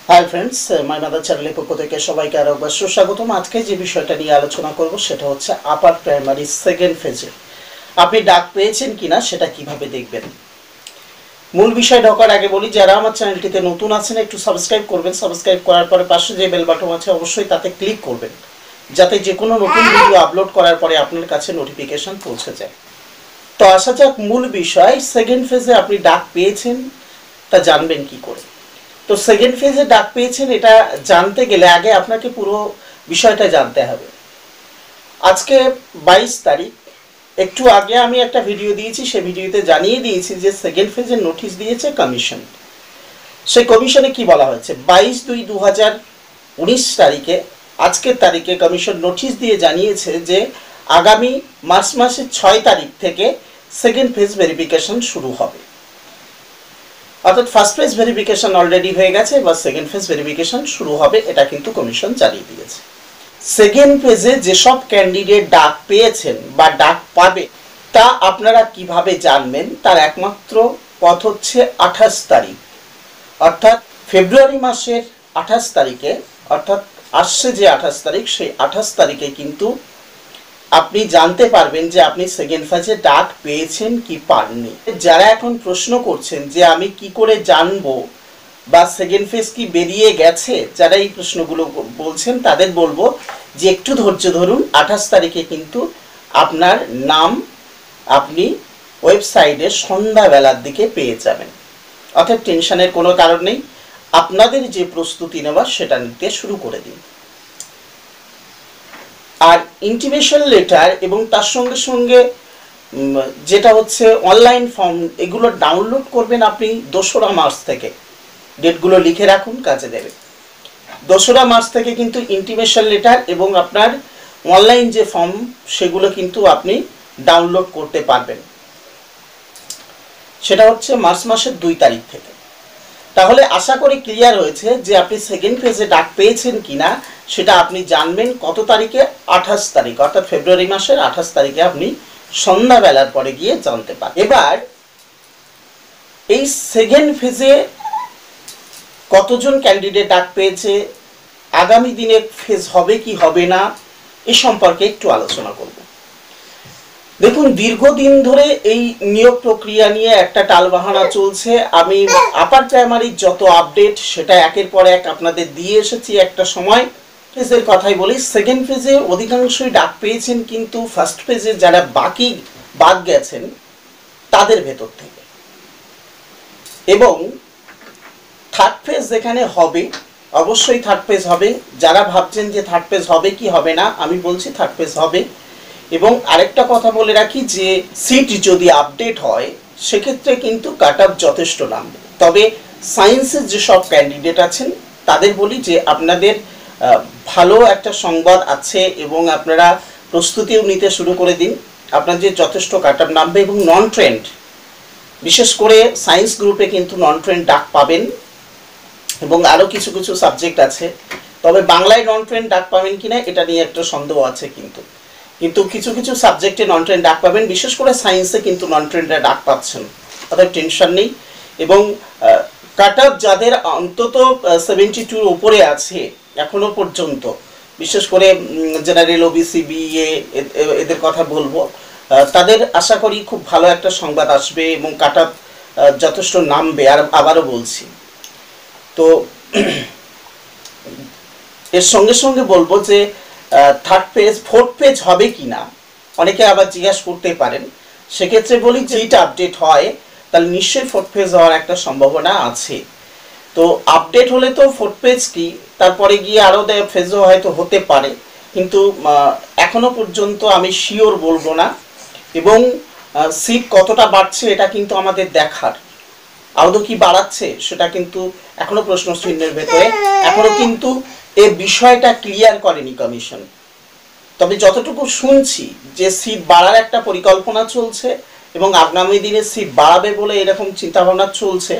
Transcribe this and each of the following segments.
Hi friends, my mother চ্যানেলের পক্ষ থেকে সবাইকে আরও একবার সুস্বাগতম। আজকে যে বিষয়টা নিয়ে আলোচনা করব সেটা হচ্ছে আপার প্রাইমারি সেকেন্ড ফেজে আপনি ডাক পেয়েছেন কিনা সেটা কিভাবে দেখবেন। মূল বিষয় ঢোকার আগে বলি, যারা আমার চ্যানেলটিতে নতুন আছেন একটু সাবস্ক্রাইব করবেন। সাবস্ক্রাইব করার পরে পাশে যে বেল বাটন আছে অবশ্যই তাতে ক্লিক করবেন, যাতে যে কোনো নতুন ভিডিও আপলোড করার পরে আপনার কাছে নোটিফিকেশন পৌঁছে যায়। তো আসা যাক মূল বিষয়, সেকেন্ড ফেজে আপনি ডাক পেয়েছেন তা জানবেন কি করে। তো সেকেন্ড ফেজে ডাক পেয়েছেন এটা জানতে গেলে আগে আপনাকে পুরো বিষয়টা জানতে হবে। আজকে 22 তারিখ, একটু আগে আমি একটা ভিডিও দিয়েছি, সেই ভিডিওতে জানিয়ে দিয়েছি যে সেকেন্ড ফেজের নোটিশ দিয়েছে কমিশন। সেই কমিশনে কি বলা হয়েছে, 22/2/2019 তারিখে, আজকের তারিখে কমিশন নোটিশ দিয়ে জানিয়েছে যে আগামী মার্চ মাসের 6 তারিখ থেকে সেকেন্ড ফেজ ভেরিফিকেশন শুরু হবে। অর্থাৎ ফার্স্ট ফেজ ভেরিফিকেশন অলরেডি হয়ে গেছে, এবার সেকেন্ড ফেজ ভেরিফিকেশন শুরু হবে, এটা কিন্তু কমিশন জানিয়ে দিয়েছে। সেকেন্ড ফেজে যেসব ক্যান্ডিডেট ডাক পেয়েছেন বা ডাক পাবে তা আপনারা কিভাবে জানবেন, তার একমাত্র পথ হচ্ছে 28 তারিখ, অর্থাৎ ফেব্রুয়ারি মাসের 28 তারিখে, অর্থাৎ আসছে যে 28 তারিখ, সেই 28 তারিখে কিন্তু আপনি জানতে পারবেন যে আপনি সেকেন্ড ফেজে ডাক পেয়েছেন কি পাননি। যারা এখন প্রশ্ন করছেন যে আমি কি করে জানবো বা সেকেন্ড ফেজ কি বেরিয়ে গেছে, যারা এই প্রশ্নগুলো বলছেন তাদের বলবো যে একটু ধৈর্য ধরুন। 28 তারিখে কিন্তু আপনার নাম আপনি ওয়েবসাইটে সন্ধ্যাবেলার দিকে পেয়ে যাবেন, অর্থাৎ টেনশনের কোনো কারণ নেই। আপনাদের যে প্রস্তুতি নেওয়া সেটা নিতে শুরু করে দিন। আর ইন্টিমেশন লেটার এবং তার সঙ্গে সঙ্গে যেটা হচ্ছে অনলাইন ফর্ম, এগুলো ডাউনলোড করবেন আপনি 2রা মার্চ থেকে। ডেটগুলো লিখে রাখুন, কাজে দেবে। 2রা মার্চ থেকে কিন্তু ইন্টিমেশন লেটার এবং আপনার অনলাইন যে ফর্ম সেগুলো কিন্তু আপনি ডাউনলোড করতে পারবেন। সেটা হচ্ছে মার্চ মাসের 2 তারিখ থেকে। তাহলে আশা করি ক্লিয়ার হয়েছে যে আপনি সেকেন্ড ফেজে ডাক পেয়েছেন কিনা সেটা আপনি জানবেন কত তারিখে, 28 তারিখ, অর্থাৎ ফেব্রুয়ারি মাসের 28 তারিখে আপনি সন্ধ্যাবেলার পরে গিয়ে জানতে পারেন। এবার এই সেকেন্ড ফেজে কতজন ক্যান্ডিডেট ডাক পেয়েছে, আগামী দিনে ফেজ হবে কি হবে না এ সম্পর্কে একটু আলোচনা করব। দেখুন, দীর্ঘদিন ধরে এই নিয়োগ প্রক্রিয়া নিয়ে একটা টালবাহানা চলছে। আমি আপার প্রাইমারির যত আপডেট সেটা একের পর এক আপনাদের দিয়ে এসেছি। একটা সময় ফেজের কথাই বলি, সেকেন্ড ফেজে অধিকাংশই ডাক পেয়েছেন, কিন্তু ফার্স্ট ফেজে যারা বাদ গেছেন তাদের ভেতর থেকে। এবং থার্ড ফেজ যেখানে হবে, অবশ্যই থার্ড ফেজ হবে। যারা ভাবছেন যে থার্ড ফেজ হবে কি হবে না, আমি বলছি থার্ড ফেজ হবে। এবং আরেকটা কথা বলে রাখি যে সিট যদি আপডেট হয় সেক্ষেত্রে কিন্তু কাট অফ যথেষ্ট নামবে। তবে সায়েন্সের যেসব ক্যান্ডিডেট আছেন তাদের বলি যে আপনাদের ভালো একটা সংবাদ আছে এবং আপনারা প্রস্তুতিও নিতে শুরু করে দিন। আপনাদের যথেষ্ট কাট অফ নামবে। এবং নন ট্রেন্ড, বিশেষ করে সায়েন্স গ্রুপে কিন্তু নন ট্রেন্ড ডাক পাবেন, এবং আরও কিছু কিছু সাবজেক্ট আছে। তবে বাংলায় নন ট্রেন্ড ডাক পাবেন কিনা এটা নিয়ে একটা সন্দেহ আছে, কিন্তু কিছু কিছু সাবজেক্টে নন ট্রেন্ড ডাক পাবেন। বিশেষ করে সায়েন্সে কিন্তু নন ট্রেন্ডরা ডাক পাচ্ছেন, অর্থাৎ টেনশন নেই। এবং কাট অফ যাদের অন্তত 72 উপরে আছে এখনো পর্যন্ত, বিশেষ করে জেনারেল, ওবিসি, বিএ, এদের কথা বলবো, তাদের আশা করি খুব ভালো একটা সংবাদ আসবে এবং কাট অফ যথেষ্ট নামবে। আর আবারও বলছি, তো এর সঙ্গে সঙ্গে বলবো যে থার্ড পেজ, ফোর্থ পেজ হবে কি না অনেকে আবার জিজ্ঞাসা করতে পারেন। সেক্ষেত্রে বলি যে এটা আপডেট হয় তাহলে নিশ্চয়ই ফোর্থ পেজ হওয়ার একটা সম্ভাবনা আছে। তো আপডেট হলে তো ফোর্থ পেজ কি, তারপরে গিয়ে আরও ফেজও হয়তো হতে পারে, কিন্তু এখনো পর্যন্ত আমি শিওর বলবো না। এবং সিট কতটা বাড়ছে এটা কিন্তু আমাদের দেখার, আদৌ কি বাড়াচ্ছে সেটা কিন্তু এখনো প্রশ্ন চিহ্নের ভেতরে। এখনো কিন্তু এই বিষয়টা ক্লিয়ার করেনি কমিশন। তবে যতটুকু শুনছি যে সিট বাড়ার একটা পরিকল্পনা চলছে এবং আগামী দিনে সিট বাড়াবে বলে এরকম চিন্তাভাবনা চলছে।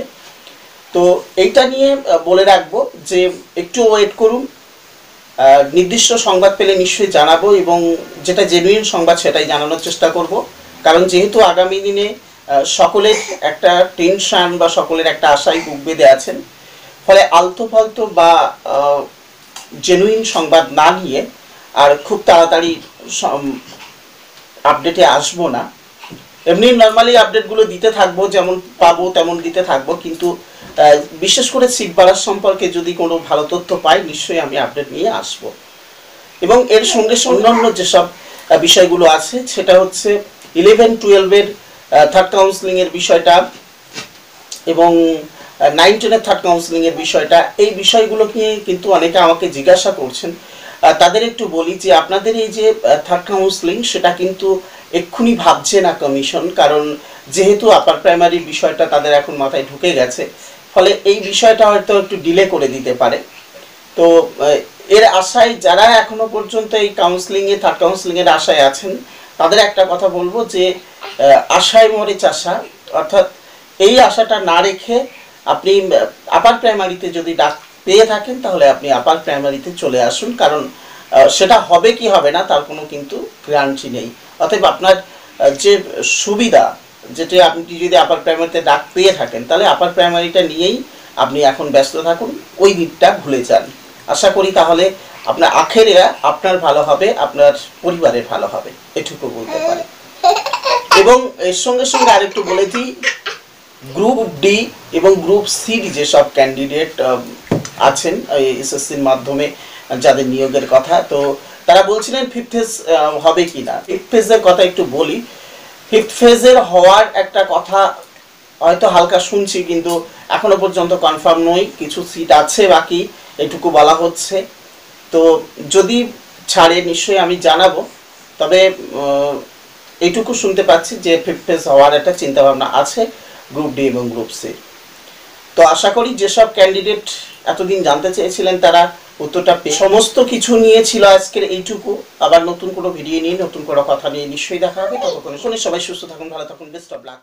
তো এইটা নিয়ে বলে রাখবো যে একটু ওয়েট করুন, নির্দিষ্ট সংবাদ পেলে নিশ্চয়ই জানাবো, এবং যেটা জেনুইন সংবাদ সেটাই জানানোর চেষ্টা করব। কারণ যেহেতু আগামী দিনে সকলের একটা টেনশন বা সকলের একটা আশায় বুক বেঁধে আছেন, ফলে আলতো ফালতো বা জেনুইন সংবাদ না নিয়ে আর খুব তাড়াতাড়ি আপডেটে আসবো না। এমনি নর্মালি আপডেটগুলো দিতে থাকবো, যেমন পাবো তেমন দিতে থাকবো, কিন্তু বিশেষ করে সিট বাড়ার সম্পর্কে যদি কোনো ভালো তথ্য পাই নিশ্চয়ই আমি আপডেট নিয়ে আসব। এবং এর সঙ্গে অন্যান্য যেসব বিষয়গুলো আছে সেটা হচ্ছে 11-12-এর থার্ড কাউন্সিলিংয়ের বিষয়টা এবং 9-10-এর থার্ড কাউন্সিলিংয়ের বিষয়টা, এই বিষয়গুলো নিয়ে কিন্তু অনেকে আমাকে জিজ্ঞাসা করছেন। তাদের একটু বলি যে আপনাদের এই যে থার্ড কাউন্সিলিং সেটা কিন্তু এক্ষুনি ভাবছে না কমিশন, কারণ যেহেতু আপার প্রাইমারির বিষয়টা তাদের এখন মাথায় ঢুকে গেছে, ফলে এই বিষয়টা হয়তো একটু ডিলে করে দিতে পারে। তো এর আশায় যারা এখনো পর্যন্ত এই কাউন্সিলিংয়ে থার্ড কাউন্সিলিংয়ের আশায় আছেন তাদের একটা কথা বলবো যে আশায় মরে চাষা, অর্থাৎ এই আশাটা না রেখে আপনি আপার প্রাইমারিতে যদি ডাক পেয়ে থাকেন তাহলে আপনি আপার প্রাইমারিতে চলে আসুন, কারণ সেটা হবে কি হবে না তার কোনো কিন্তু গ্যারান্টি নেই। অতএব আপনার যে সুবিধা, যেটা আপনি যদি আপার প্রাইমারিতে ডাক পেয়ে থাকেন তাহলে আপার প্রাইমারিটা নিয়েই আপনি এখন ব্যস্ত থাকুন, ওই দিকটা ভুলে যান। আশা করি তাহলে আপনার আখেরে আপনার ভালো হবে, আপনার পরিবারের ভালো হবে, এটুকু বলতে পারি। এবং এর সঙ্গে সঙ্গে আরেকটু বলে দিই, গ্রুপ ডি এবং গ্রুপ সি যেসব ক্যান্ডিডেট আছেন এসএসসির মাধ্যমে যাদের নিয়োগের কথা, তো তারা বলছিলেন ফিফথ ফেজ হবে কি না। ফিফথ ফেজের কথা একটু বলি। ফিফথ ফেজের হওয়ার একটা কথা হয়তো হালকা শুনছি, কিন্তু এখনো পর্যন্ত কনফার্ম নই, কিছু সিট আছে বাকি, এটুকু বলা হচ্ছে। তো যদি ছাড়ে নিশ্চয়ই আমি জানাবো, তবে এইটুকু শুনতে পাচ্ছি যে ফিফথ ফেজ হওয়ার একটা চিন্তাভাবনা আছে গ্রুপ ডি এবং গ্রুপ সি। তো আশা করি যেসব ক্যান্ডিডেট এতদিন জানতে চেয়েছিলেন তারা উত্তরটা পেয়ে। সমস্ত কিছু নিয়ে ছিল আজকের এইটুকু। আবার নতুন কোনো ভিডিও নিয়ে নতুন কোনো কথা নিয়ে নিশ্চয়ই দেখা হবে। ততক্ষণে সবাই সুস্থ থাকুন, ভালো থাকুন, বেস্ট অফ লাক।